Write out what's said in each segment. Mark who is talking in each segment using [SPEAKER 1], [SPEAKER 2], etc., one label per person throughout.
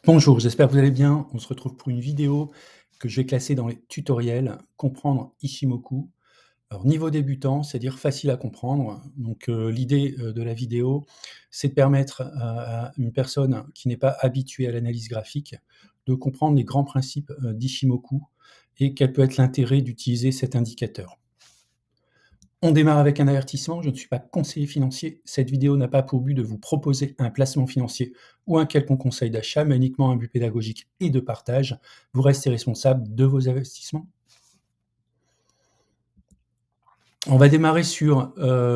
[SPEAKER 1] Bonjour, j'espère que vous allez bien. On se retrouve pour une vidéo que je vais classer dans les tutoriels, comprendre Ishimoku. Alors niveau débutant, c'est-à-dire facile à comprendre. Donc l'idée, de la vidéo, c'est de permettre à une personne qui n'est pas habituée à l'analyse graphique, de comprendre les grands principes, d'Ishimoku et quel peut être l'intérêt d'utiliser cet indicateur. On démarre avec un avertissement, je ne suis pas conseiller financier. Cette vidéo n'a pas pour but de vous proposer un placement financier ou un quelconque conseil d'achat, mais uniquement un but pédagogique et de partage. Vous restez responsable de vos investissements. On va démarrer sur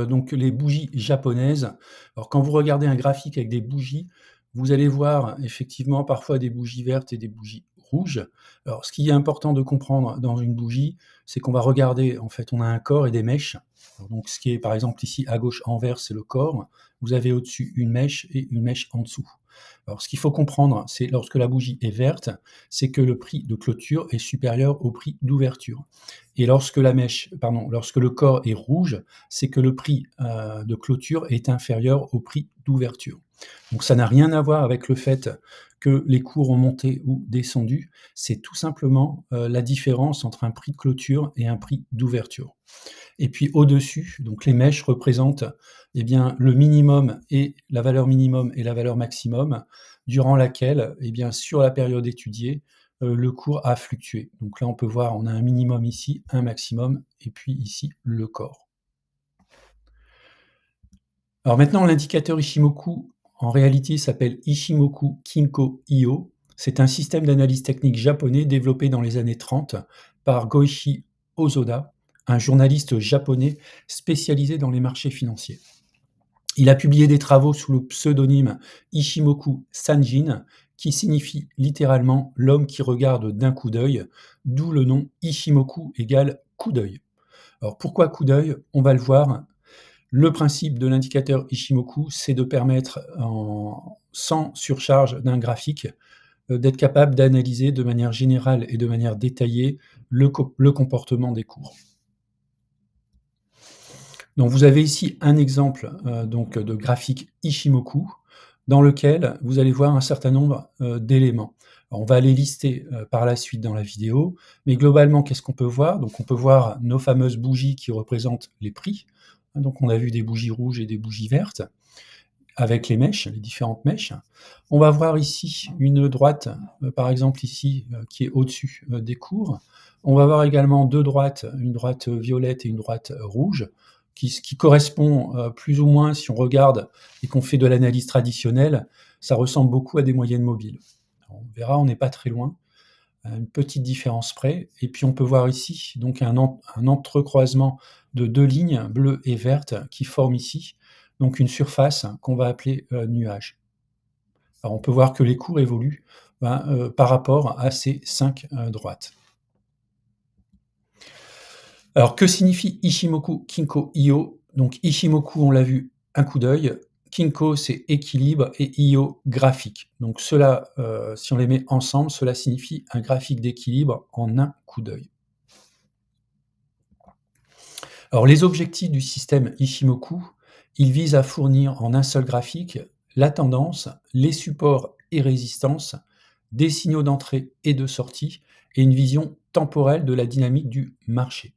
[SPEAKER 1] donc les bougies japonaises. Alors quand vous regardez un graphique avec des bougies, vous allez voir effectivement parfois des bougies vertes et des bougies rouges. Alors ce qui est important de comprendre dans une bougie, c'est qu'on va regarder, en fait, on a un corps et des mèches. Alors donc ce qui est par exemple ici à gauche en vert, c'est le corps. Vous avez au-dessus une mèche et une mèche en dessous. Alors ce qu'il faut comprendre, c'est lorsque la bougie est verte, c'est que le prix de clôture est supérieur au prix d'ouverture. Et lorsque lorsque le corps est rouge, c'est que le prix de clôture est inférieur au prix d'ouverture. Donc ça n'a rien à voir avec le fait que les cours ont monté ou descendu, c'est tout simplement la différence entre un prix de clôture et un prix d'ouverture. Et puis au-dessus, donc les mèches représentent eh bien, le minimum et la valeur minimum et la valeur maximum, durant laquelle, eh bien, sur la période étudiée, le cours a fluctué. Donc là, on peut voir, on a un minimum ici, un maximum, et puis ici, le corps. Alors maintenant, l'indicateur Ishimoku, en réalité, s'appelle Ishimoku Kinko Io. C'est un système d'analyse technique japonais développé dans les années 30 par Goichi Hosoda, un journaliste japonais spécialisé dans les marchés financiers. Il a publié des travaux sous le pseudonyme Ishimoku Sanjin, qui signifie littéralement l'homme qui regarde d'un coup d'œil, d'où le nom Ishimoku égale coup d'œil. Alors pourquoi coup d'œil? On va le voir. Le principe de l'indicateur Ishimoku, c'est de permettre, sans surcharge d'un graphique, d'être capable d'analyser de manière générale et de manière détaillée le comportement des cours. Donc vous avez ici un exemple donc de graphique Ishimoku dans lequel vous allez voir un certain nombre d'éléments. On va les lister par la suite dans la vidéo, mais globalement, qu'est-ce qu'on peut voir? Donc on peut voir nos fameuses bougies qui représentent les prix. Donc on a vu des bougies rouges et des bougies vertes avec les mèches, les différentes mèches. On va voir ici une droite, par exemple ici, qui est au-dessus des cours. On va voir également deux droites, une droite violette et une droite rouge, qui correspond plus ou moins, si on regarde et qu'on fait de l'analyse traditionnelle, ça ressemble beaucoup à des moyennes mobiles. Alors, on verra, on n'est pas très loin, à une petite différence près. Et puis on peut voir ici donc un entrecroisement de deux lignes bleues et vertes qui forment ici donc une surface qu'on va appeler nuage. Alors on peut voir que les cours évoluent par rapport à ces 5 droites. Alors que signifie Ishimoku Kinko Io? Donc Ishimoku, on l'a vu, un coup d'œil. Kinko, c'est équilibre et Io, graphique. Donc cela, si on les met ensemble, cela signifie un graphique d'équilibre en un coup d'œil. Alors les objectifs du système Ishimoku, ils visent à fournir en un seul graphique la tendance, les supports et résistances, des signaux d'entrée et de sortie et une vision temporelle de la dynamique du marché.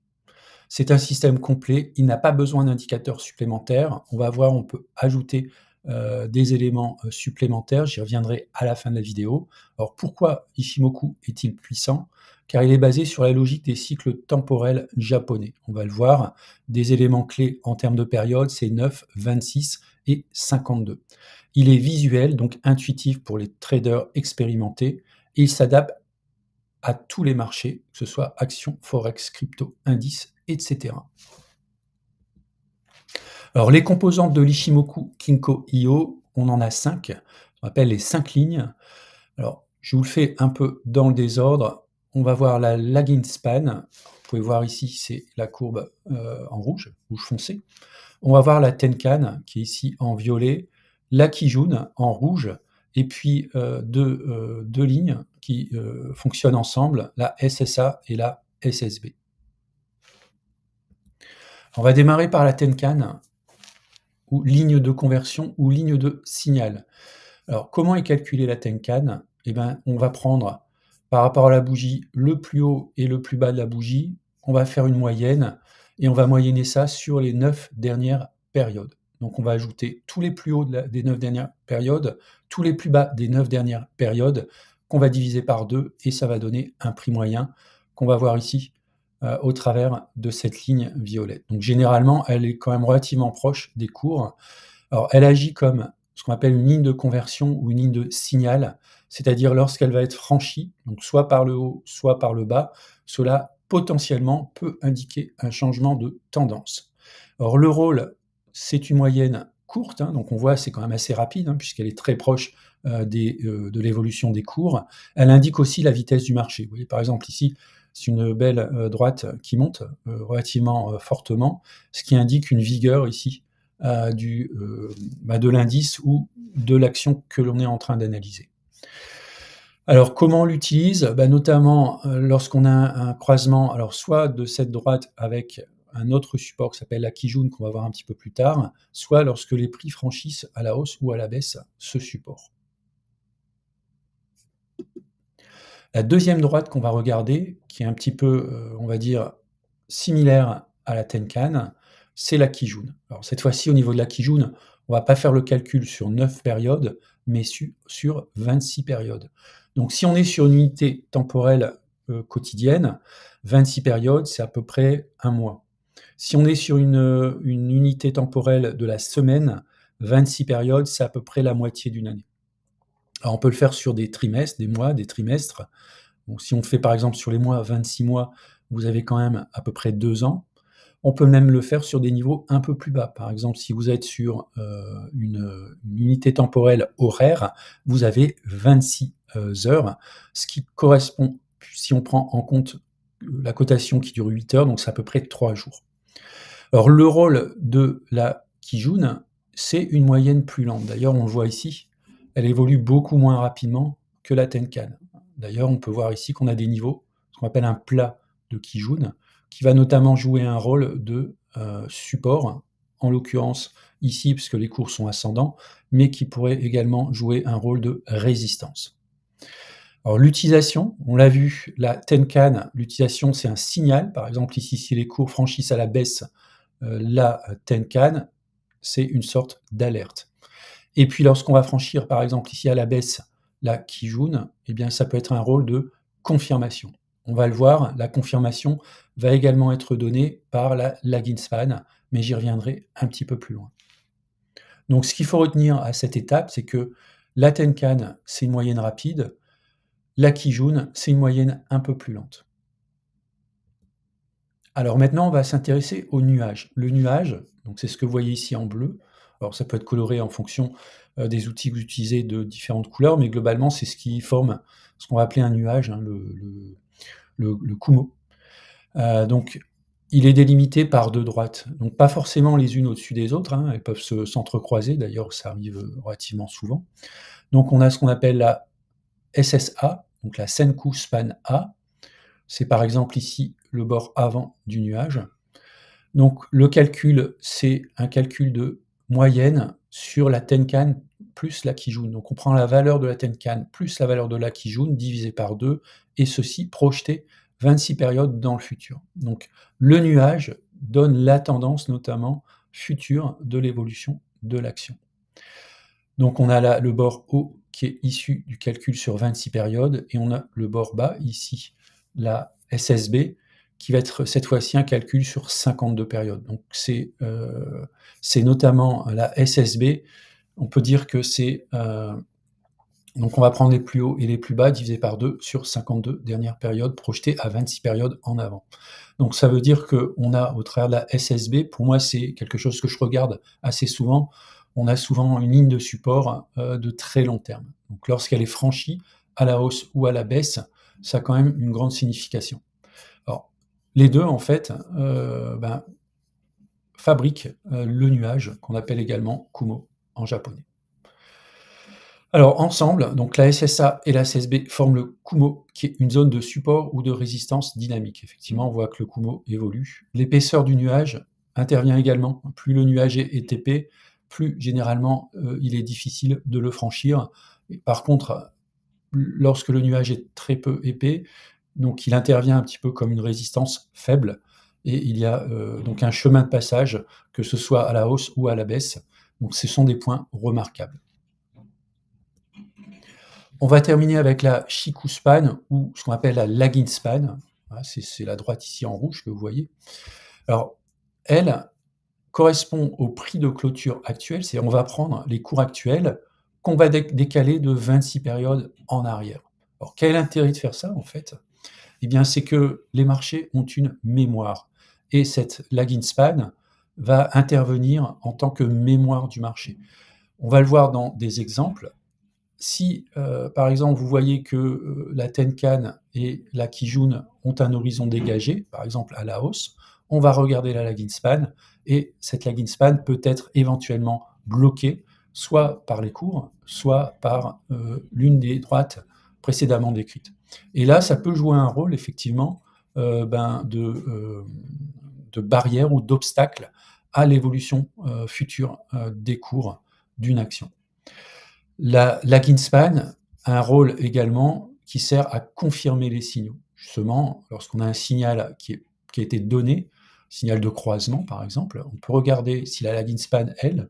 [SPEAKER 1] C'est un système complet, il n'a pas besoin d'indicateurs supplémentaires. On va voir, on peut ajouter des éléments supplémentaires, j'y reviendrai à la fin de la vidéo. Alors pourquoi Ishimoku est-il puissant? Car il est basé sur la logique des cycles temporels japonais. On va le voir, des éléments clés en termes de période, c'est 9, 26 et 52. Il est visuel, donc intuitif pour les traders expérimentés, et il s'adapte à tous les marchés, que ce soit actions, forex, crypto, indices, etc. Alors les composantes de l'Ishimoku Kinko Io, on en a 5, on appelle les 5 lignes. Alors je vous le fais un peu dans le désordre. On va voir la lagging span, vous pouvez voir ici, c'est la courbe en rouge, rouge foncé. On va voir la Tenkan, qui est ici en violet, la Kijun en rouge, et puis deux lignes qui fonctionnent ensemble, la SSA et la SSB. On va démarrer par la Tenkan, ou ligne de conversion, ou ligne de signal. Alors, comment est calculée la Tenkan? eh ben, on va prendre par rapport à la bougie le plus haut et le plus bas de la bougie, on va faire une moyenne et on va moyenner ça sur les 9 dernières périodes. Donc on va ajouter tous les plus hauts des 9 dernières périodes, tous les plus bas des 9 dernières périodes, qu'on va diviser par 2 et ça va donner un prix moyen qu'on va voir ici au travers de cette ligne violette. Donc généralement, elle est quand même relativement proche des cours. Alors elle agit comme ce qu'on appelle une ligne de conversion ou une ligne de signal, c'est-à-dire lorsqu'elle va être franchie, donc soit par le haut, soit par le bas, cela potentiellement peut indiquer un changement de tendance. Alors le rôle, c'est une moyenne courte, hein, donc on voit c'est quand même assez rapide, hein, puisqu'elle est très proche de l'évolution des cours. Elle indique aussi la vitesse du marché. Vous voyez par exemple ici, c'est une belle droite qui monte relativement fortement, ce qui indique une vigueur ici de l'indice ou de l'action que l'on est en train d'analyser. Alors comment on l'utilise? Notamment lorsqu'on a un croisement, alors soit de cette droite avec un autre support qui s'appelle la Kijun qu'on va voir un petit peu plus tard, soit lorsque les prix franchissent à la hausse ou à la baisse ce support. La deuxième droite qu'on va regarder, qui est un petit peu, on va dire, similaire à la Tenkan, c'est la Kijun. Alors cette fois-ci, au niveau de la Kijun, on va pas faire le calcul sur 9 périodes, mais sur 26 périodes. Donc si on est sur une unité temporelle quotidienne, 26 périodes, c'est à peu près un mois. Si on est sur une unité temporelle de la semaine, 26 périodes, c'est à peu près la moitié d'une année. Alors on peut le faire sur des trimestres, des mois, des trimestres. Donc si on fait par exemple sur les mois, 26 mois, vous avez quand même à peu près 2 ans. On peut même le faire sur des niveaux un peu plus bas. Par exemple, si vous êtes sur une unité temporelle horaire, vous avez 26 heures, ce qui correspond, si on prend en compte la cotation qui dure 8 heures, donc c'est à peu près 3 jours. Alors le rôle de la Kijun, c'est une moyenne plus lente. D'ailleurs, on le voit ici, elle évolue beaucoup moins rapidement que la Tenkan. D'ailleurs, on peut voir ici qu'on a des niveaux, ce qu'on appelle un plat de Kijun, qui va notamment jouer un rôle de support, en l'occurrence ici, puisque les cours sont ascendants, mais qui pourrait également jouer un rôle de résistance. Alors l'utilisation, on l'a vu, la Tenkan, l'utilisation c'est un signal, par exemple ici si les cours franchissent à la baisse, la Tenkan, c'est une sorte d'alerte. Et puis lorsqu'on va franchir par exemple ici à la baisse la Kijun, eh bien ça peut être un rôle de confirmation. On va le voir, la confirmation va également être donnée par la lagging span, mais j'y reviendrai un petit peu plus loin. Donc ce qu'il faut retenir à cette étape, c'est que la Tenkan, c'est une moyenne rapide, la Kijun, c'est une moyenne un peu plus lente. Alors maintenant, on va s'intéresser au nuage. Le nuage, donc c'est ce que vous voyez ici en bleu. Alors ça peut être coloré en fonction des outils que vous utilisez de différentes couleurs, mais globalement, c'est ce qui forme ce qu'on va appeler un nuage, hein, le Kumo. Donc, il est délimité par deux droites, donc pas forcément les unes au-dessus des autres, hein, elles peuvent s'entrecroiser, d'ailleurs ça arrive relativement souvent. Donc on a ce qu'on appelle la SSA, donc la Senku Span A, c'est par exemple ici le bord avant du nuage. Donc le calcul, c'est un calcul de moyenne sur la Tenkan plus la Kijun. Donc on prend la valeur de la Tenkan plus la valeur de la Kijun divisé par 2, et ceci projeté 26 périodes dans le futur. Donc le nuage donne la tendance notamment future de l'évolution de l'action. Donc on a là le bord haut qui est issu du calcul sur 26 périodes, et on a le bord bas, ici, la SSB, qui va être cette fois-ci un calcul sur 52 périodes. Donc c'est notamment la SSB, on peut dire que c'est... donc on va prendre les plus hauts et les plus bas divisé par 2 sur 52 dernières périodes projetées à 26 périodes en avant. Donc ça veut dire qu'on a au travers de la SSB, pour moi c'est quelque chose que je regarde assez souvent, on a souvent une ligne de support de très long terme. Donc lorsqu'elle est franchie à la hausse ou à la baisse, ça a quand même une grande signification. Alors les deux en fait fabriquent le nuage qu'on appelle également Kumo en japonais. Alors ensemble, donc la SSA et la SSB forment le Kumo, qui est une zone de support ou de résistance dynamique. Effectivement, on voit que le Kumo évolue. L'épaisseur du nuage intervient également. Plus le nuage est épais, plus généralement il est difficile de le franchir. Et par contre, lorsque le nuage est très peu épais, donc il intervient un petit peu comme une résistance faible et il y a, donc un chemin de passage, que ce soit à la hausse ou à la baisse. Donc ce sont des points remarquables. On va terminer avec la Chikou Span ou ce qu'on appelle la Lagging Span. Voilà, c'est la droite ici en rouge que vous voyez. Alors, elle correspond au prix de clôture actuel, c'est-à-dire on va prendre les cours actuels qu'on va décaler de 26 périodes en arrière. Alors, quel est l'intérêt de faire ça, en fait? Eh bien, c'est que les marchés ont une mémoire et cette lagging span va intervenir en tant que mémoire du marché. On va le voir dans des exemples. Si, par exemple, vous voyez que la Tenkan et la Kijun ont un horizon dégagé, par exemple à la hausse, on va regarder la lagging span et cette lagging span peut être éventuellement bloquée, soit par les cours, soit par l'une des droites précédemment décrites. Et là, ça peut jouer un rôle effectivement de barrière ou d'obstacle à l'évolution future des cours d'une action. La lagging span a un rôle également qui sert à confirmer les signaux. Justement, lorsqu'on a un signal qui a été donné, signal de croisement par exemple, on peut regarder si la lagging span, elle,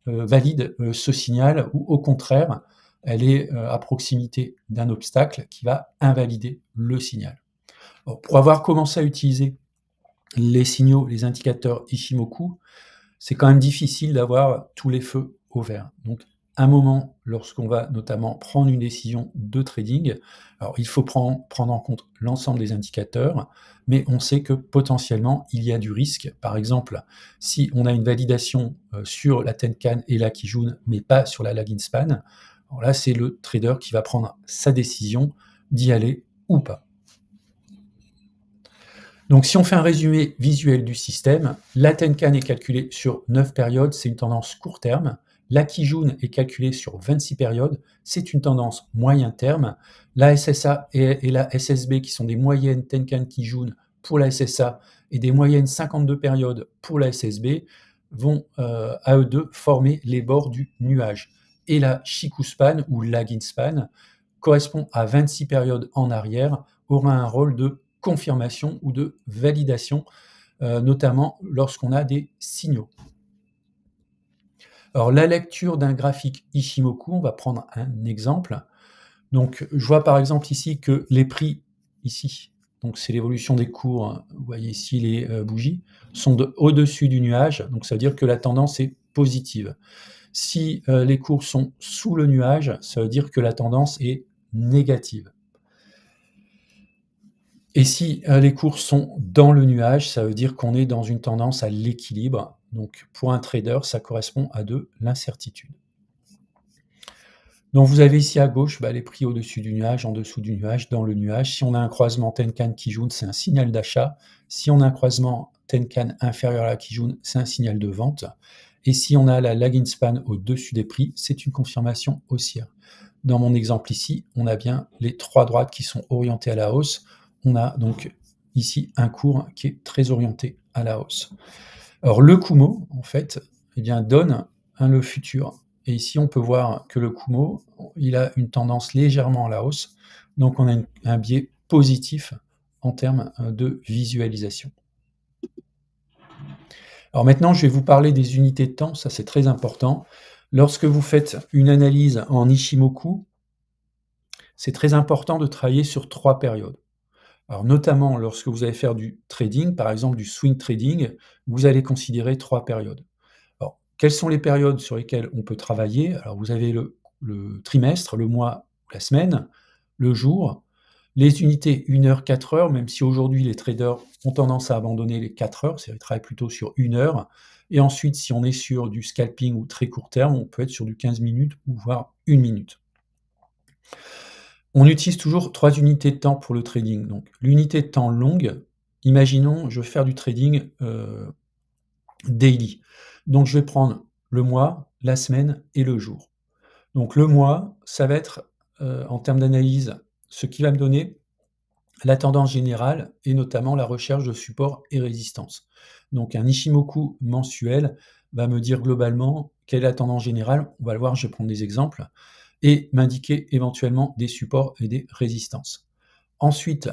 [SPEAKER 1] valide ce signal ou au contraire, elle est à proximité d'un obstacle qui va invalider le signal. Alors, pour avoir commencé à utiliser les signaux, les indicateurs Ishimoku, c'est quand même difficile d'avoir tous les feux au vert. Donc, un moment, lorsqu'on va notamment prendre une décision de trading, alors il faut prendre en compte l'ensemble des indicateurs, mais on sait que potentiellement, il y a du risque. Par exemple, si on a une validation sur la Tenkan et la Kijun, mais pas sur la lagging span, alors là, c'est le trader qui va prendre sa décision d'y aller ou pas. Donc, si on fait un résumé visuel du système, la Tenkan est calculée sur 9 périodes, c'est une tendance court terme. La Kijun est calculée sur 26 périodes, c'est une tendance moyen terme. La SSA et la SSB, qui sont des moyennes Tenkan Kijun pour la SSA et des moyennes 52 périodes pour la SSB, vont à eux deux former les bords du nuage. Et la Chikou Span ou Lagging Span correspond à 26 périodes en arrière, aura un rôle de confirmation ou de validation, notamment lorsqu'on a des signaux. Alors, la lecture d'un graphique Ishimoku, on va prendre un exemple. Donc, je vois par exemple ici que les prix, ici, donc c'est l'évolution des cours, hein, vous voyez ici les bougies, sont au-dessus du nuage, donc ça veut dire que la tendance est positive. Si les cours sont sous le nuage, ça veut dire que la tendance est négative. Et si les cours sont dans le nuage, ça veut dire qu'on est dans une tendance à l'équilibre. Donc pour un trader, ça correspond à de l'incertitude. Donc vous avez ici à gauche les prix au-dessus du nuage, en dessous du nuage, dans le nuage. Si on a un croisement Tenkan Kijun, c'est un signal d'achat. Si on a un croisement Tenkan inférieur à la Kijun, c'est un signal de vente. Et si on a la lagging span au-dessus des prix, c'est une confirmation haussière. Dans mon exemple ici, on a bien les trois droites qui sont orientées à la hausse. On a donc ici un cours qui est très orienté à la hausse. Alors le Kumo, en fait, donne le futur. Et ici, on peut voir que le Kumo, il a une tendance légèrement à la hausse. Donc on a un biais positif en termes de visualisation. Alors maintenant, je vais vous parler des unités de temps, ça c'est très important. Lorsque vous faites une analyse en Ishimoku, c'est très important de travailler sur 3 périodes. Alors notamment lorsque vous allez faire du trading, par exemple du swing trading, vous allez considérer 3 périodes. Alors, quelles sont les périodes sur lesquelles on peut travailler? Alors vous avez le trimestre, le mois, la semaine, le jour, les unités 1 heure, 4 heures, même si aujourd'hui les traders ont tendance à abandonner les 4 heures, c'est-à-dire qu'ils travaillent plutôt sur 1 heure. Et ensuite, si on est sur du scalping ou très court terme, on peut être sur du 15 minutes ou voire 1 minute. On utilise toujours 3 unités de temps pour le trading. Donc l'unité de temps longue, imaginons, je veux faire du trading daily. Donc je vais prendre le mois, la semaine et le jour. Donc le mois, ça va être, en termes d'analyse, ce qui va me donner la tendance générale et notamment la recherche de support et résistance. Donc un Ishimoku mensuel va me dire globalement quelle est la tendance générale. On va le voir, je vais prendre des exemples. et m'indiquer éventuellement des supports et des résistances. Ensuite,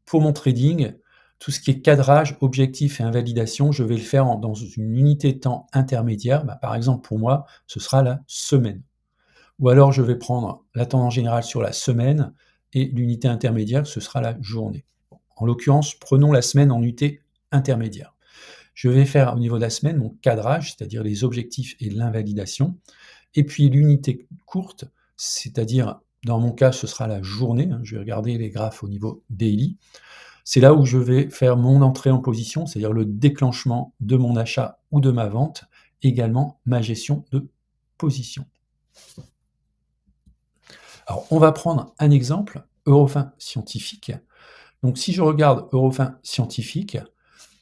[SPEAKER 1] pour mon trading, tout ce qui est cadrage, objectif et invalidation, je vais le faire dans une unité de temps intermédiaire. Par exemple, pour moi, ce sera la semaine. Ou alors, je vais prendre la tendance générale sur la semaine et l'unité intermédiaire, ce sera la journée. En l'occurrence, prenons la semaine en unité intermédiaire. Je vais faire au niveau de la semaine mon cadrage, c'est-à-dire les objectifs et l'invalidation. Et puis l'unité courte, c'est-à-dire dans mon cas, ce sera la journée. Je vais regarder les graphes au niveau daily. C'est là où je vais faire mon entrée en position, c'est-à-dire le déclenchement de mon achat ou de ma vente, également ma gestion de position. Alors, on va prendre un exemple, Eurofin Scientifique. Donc, si je regarde Eurofin Scientifique,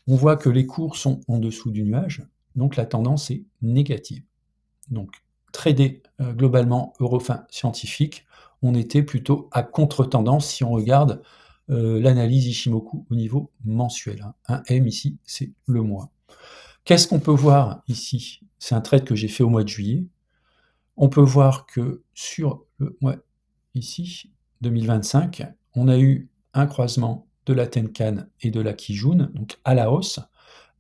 [SPEAKER 1] on voit que les cours sont en dessous du nuage, donc la tendance est négative. Donc, trader globalement Eurofin Scientifique, on était plutôt à contre-tendance si on regarde l'analyse Ishimoku au niveau mensuel. Un M ici, c'est le mois. Qu'est-ce qu'on peut voir ici? C'est un trade que j'ai fait au mois de juillet. On peut voir que sur le mois ici, 2025, on a eu un croisement de la Tenkan et de la Kijun, donc à la hausse,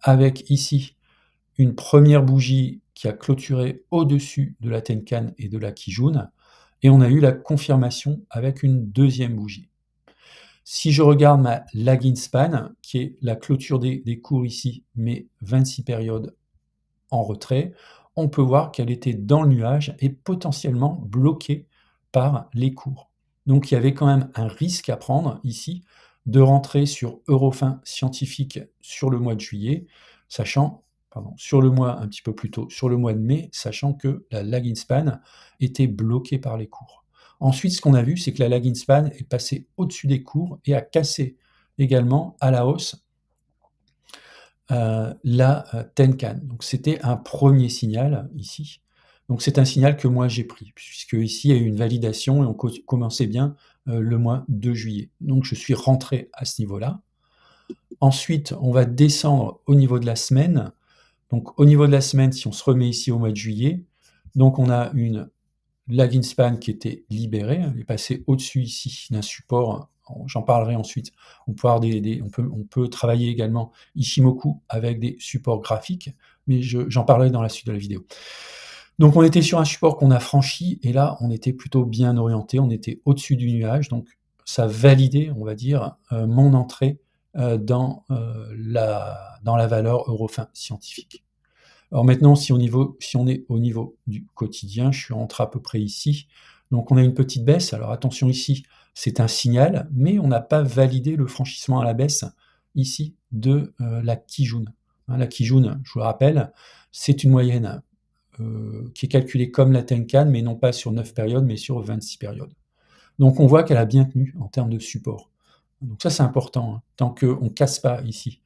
[SPEAKER 1] avec ici une première bougie qui a clôturé au-dessus de la Tenkan et de la Kijun, et on a eu la confirmation avec une deuxième bougie. Si je regarde ma lagging span, qui est la clôture des cours ici, mais 26 périodes en retrait, on peut voir qu'elle était dans le nuage et potentiellement bloquée par les cours. Donc il y avait quand même un risque à prendre ici de rentrer sur Eurofin Scientifique sur le mois de juillet, sachant, sur le mois un petit peu plus tôt, sur le mois de mai, sachant que la lagging span était bloquée par les cours. Ensuite, ce qu'on a vu, c'est que la lagging span est passée au-dessus des cours et a cassé également à la hausse la Tenkan. Donc c'était un premier signal ici. Donc c'est un signal que moi j'ai pris, puisque ici il y a eu une validation et on commençait bien le mois de juillet. Donc je suis rentré à ce niveau-là. Ensuite, on va descendre au niveau de la semaine. Donc au niveau de la semaine, si on se remet ici au mois de juillet, donc on a une lagging span qui était libérée, elle est passée au-dessus ici d'un support, j'en parlerai ensuite. On peut travailler également Ishimoku avec des supports graphiques, mais j'en parlerai dans la suite de la vidéo. Donc on était sur un support qu'on a franchi, et là on était plutôt bien orienté, on était au-dessus du nuage, donc ça validait, on va dire, mon entrée dans la valeur Eurofin Scientifique. Alors maintenant, si on est au niveau du quotidien, je suis rentré à peu près ici. Donc on a une petite baisse. Alors attention ici, c'est un signal, mais on n'a pas validé le franchissement à la baisse ici de la Kijun. La Kijun, je vous le rappelle, c'est une moyenne qui est calculée comme la Tenkan, mais non pas sur 9 périodes, mais sur 26 périodes. Donc on voit qu'elle a bien tenu en termes de support. Donc ça c'est important, tant qu'on ne casse pas ici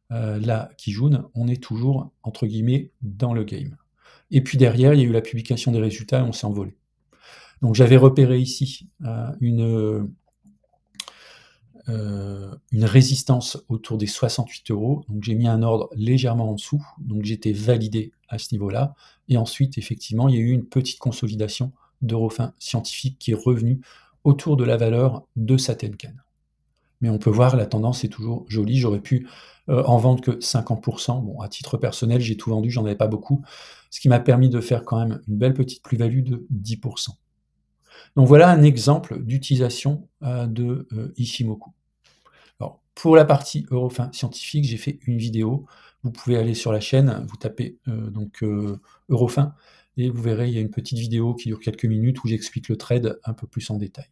[SPEAKER 1] la Kijun, on est toujours, entre guillemets, dans le game. Et puis derrière, il y a eu la publication des résultats et on s'est envolé. Donc j'avais repéré ici une résistance autour des 68 €, donc j'ai mis un ordre légèrement en dessous, donc j'étais validé à ce niveau-là, et ensuite, effectivement, il y a eu une petite consolidation d'Eurofin Scientifique qui est revenue autour de la valeur de sa Tenkan. Mais on peut voir, la tendance est toujours jolie. J'aurais pu en vendre que 50%. Bon, à titre personnel, j'ai tout vendu, j'en avais pas beaucoup, ce qui m'a permis de faire quand même une belle petite plus-value de 10%. Donc voilà un exemple d'utilisation de Ishimoku. Alors, pour la partie Eurofin Scientifique, j'ai fait une vidéo. Vous pouvez aller sur la chaîne, vous tapez Eurofin, et vous verrez, il y a une petite vidéo qui dure quelques minutes où j'explique le trade un peu plus en détail.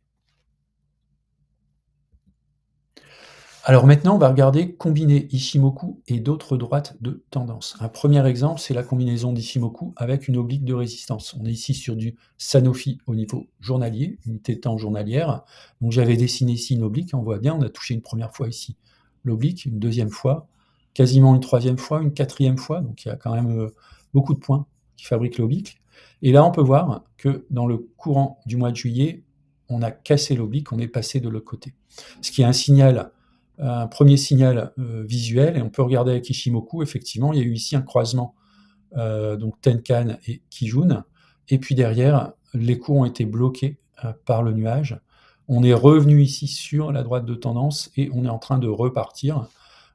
[SPEAKER 1] Alors maintenant, on va regarder combiner Ishimoku et d'autres droites de tendance. Un premier exemple, c'est la combinaison d'Ishimoku avec une oblique de résistance. On est ici sur du Sanofi au niveau journalier, unité de temps journalière. Donc j'avais dessiné ici une oblique, on voit bien, on a touché une première fois ici l'oblique, une deuxième fois, quasiment une troisième fois, une quatrième fois, donc il y a quand même beaucoup de points qui fabriquent l'oblique. Et là, on peut voir que dans le courant du mois de juillet, on a cassé l'oblique, on est passé de l'autre côté. Ce qui est un premier signal visuel, et on peut regarder avec Ishimoku, effectivement, il y a eu ici un croisement, donc Tenkan et Kijun, et puis derrière, les cours ont été bloqués par le nuage. On est revenu ici sur la droite de tendance et on est en train de repartir.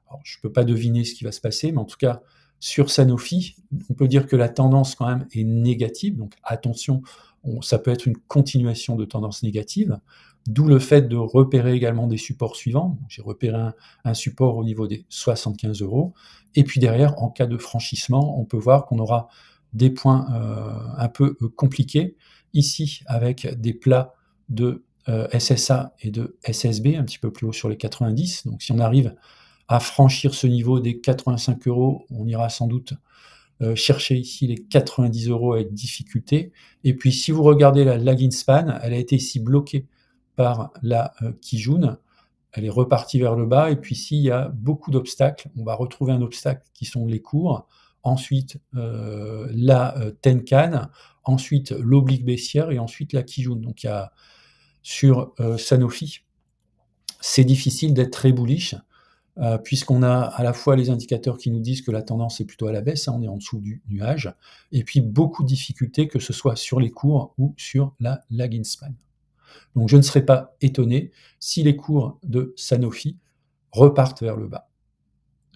[SPEAKER 1] Alors, je ne peux pas deviner ce qui va se passer, mais en tout cas, sur Sanofi, on peut dire que la tendance quand même est négative. Donc attention, ça peut être une continuation de tendance négative, d'où le fait de repérer également des supports suivants. J'ai repéré un support au niveau des 75 €. Et puis derrière, en cas de franchissement, on peut voir qu'on aura des points un peu compliqués, ici avec des plats de SSA et de SSB, un petit peu plus haut sur les 90. Donc si on arrive à franchir ce niveau des 85 €, on ira sans doute chercher ici les 90 € avec difficulté. Et puis si vous regardez la lagging span, elle a été ici bloquée par la Kijun. Elle est repartie vers le bas, et puis ici il y a beaucoup d'obstacles. On va retrouver un obstacle qui sont les cours, ensuite la Tenkan, ensuite l'oblique baissière, et ensuite la Kijun. Donc il y a sur Sanofi, c'est difficile d'être très bullish, puisqu'on a à la fois les indicateurs qui nous disent que la tendance est plutôt à la baisse, on est en dessous du nuage, et puis beaucoup de difficultés, que ce soit sur les cours ou sur la lagging span. Donc je ne serais pas étonné si les cours de Sanofi repartent vers le bas.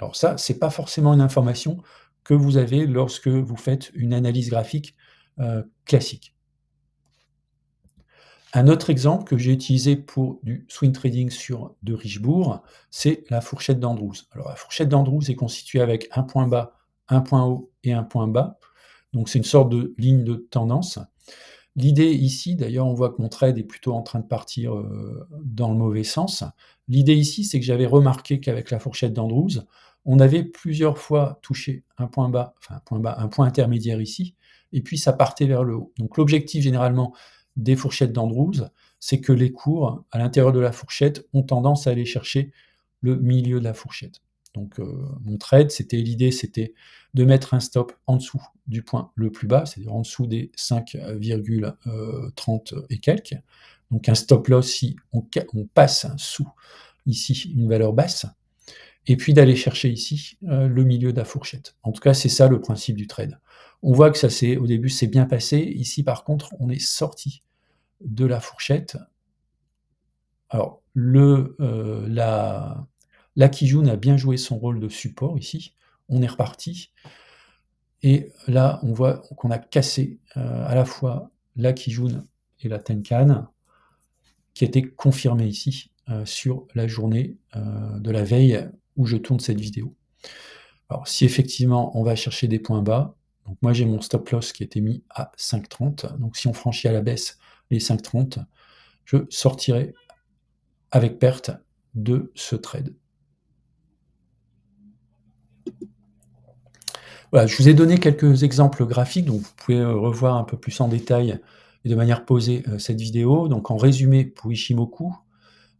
[SPEAKER 1] Alors ça, c'est pas forcément une information que vous avez lorsque vous faites une analyse graphique classique. Un autre exemple que j'ai utilisé pour du swing trading sur de Richebourg, c'est la fourchette d'Andrews. Alors la fourchette d'Andrews est constituée avec un point bas, un point haut et un point bas. Donc c'est une sorte de ligne de tendance. L'idée ici, d'ailleurs, on voit que mon trade est plutôt en train de partir dans le mauvais sens. L'idée ici, c'est que j'avais remarqué qu'avec la fourchette d'Andrews, on avait plusieurs fois touché un point bas, un point intermédiaire ici, et puis ça partait vers le haut. Donc l'objectif généralement des fourchettes d'Andrews, c'est que les cours à l'intérieur de la fourchette ont tendance à aller chercher le milieu de la fourchette. Donc mon trade, l'idée c'était de mettre un stop en dessous du point le plus bas, c'est-à-dire en dessous des 5,30 et quelques. Donc un stop loss si on passe sous ici une valeur basse, et puis d'aller chercher ici le milieu de la fourchette. En tout cas, c'est ça le principe du trade. On voit que ça au début c'est bien passé. Ici par contre, on est sorti de la fourchette. Alors la Kijun a bien joué son rôle de support ici. On est reparti. Et là, on voit qu'on a cassé à la fois la Kijun et la Tenkan, qui étaient confirmées ici sur la journée de la veille où je tourne cette vidéo. Alors, si effectivement on va chercher des points bas, donc moi j'ai mon stop loss qui a été mis à 5,30. Donc si on franchit à la baisse les 5,30, je sortirai avec perte de ce trade. Voilà, je vous ai donné quelques exemples graphiques, donc vous pouvez revoir un peu plus en détail et de manière posée cette vidéo. Donc en résumé pour Ichimoku,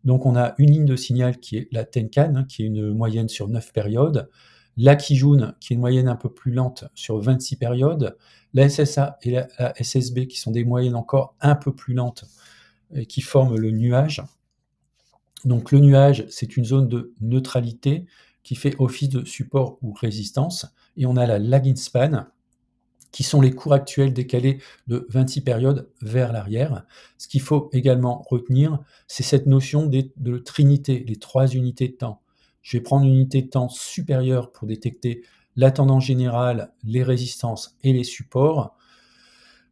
[SPEAKER 1] donc on a une ligne de signal qui est la Tenkan, qui est une moyenne sur 9 périodes, la Kijun qui est une moyenne un peu plus lente sur 26 périodes, la SSA et la SSB qui sont des moyennes encore un peu plus lentes et qui forment le nuage. Donc le nuage, c'est une zone de neutralité qui fait office de support ou résistance, et on a la lagging span, qui sont les cours actuels décalés de 26 périodes vers l'arrière. Ce qu'il faut également retenir, c'est cette notion de trinité, les 3 unités de temps. Je vais prendre une unité de temps supérieure pour détecter la tendance générale, les résistances et les supports.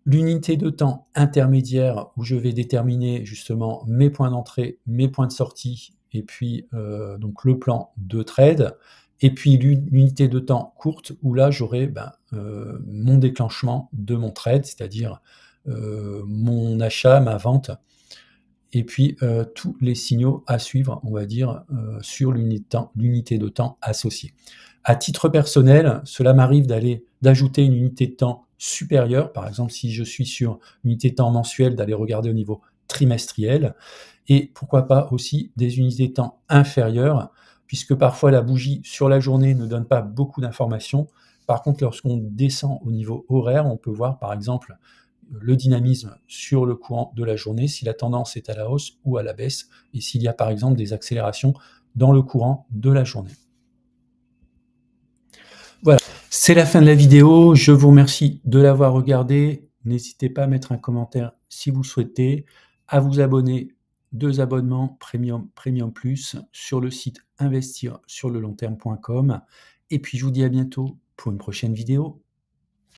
[SPEAKER 1] L'unité de temps intermédiaire où je vais déterminer justement mes points d'entrée, mes points de sortie, et puis donc le plan de trade. Et puis l'unité de temps courte où là j'aurai mon déclenchement de mon trade, c'est-à-dire mon achat, ma vente, et puis tous les signaux à suivre, on va dire, sur l'unité de temps associée. À titre personnel, cela m'arrive d'ajouter une unité de temps supérieure, par exemple si je suis sur une unité de temps mensuelle, d'aller regarder au niveau trimestriel, et pourquoi pas aussi des unités de temps inférieures, puisque parfois la bougie sur la journée ne donne pas beaucoup d'informations. Par contre, lorsqu'on descend au niveau horaire, on peut voir par exemple le dynamisme sur le courant de la journée, si la tendance est à la hausse ou à la baisse, et s'il y a par exemple des accélérations dans le courant de la journée. Voilà, c'est la fin de la vidéo. Je vous remercie de l'avoir regardée. N'hésitez pas à mettre un commentaire si vous le souhaitez, à vous abonner, 2 abonnements premium, premium plus sur le site investirsurlelongterme.com et puis je vous dis à bientôt pour une prochaine vidéo.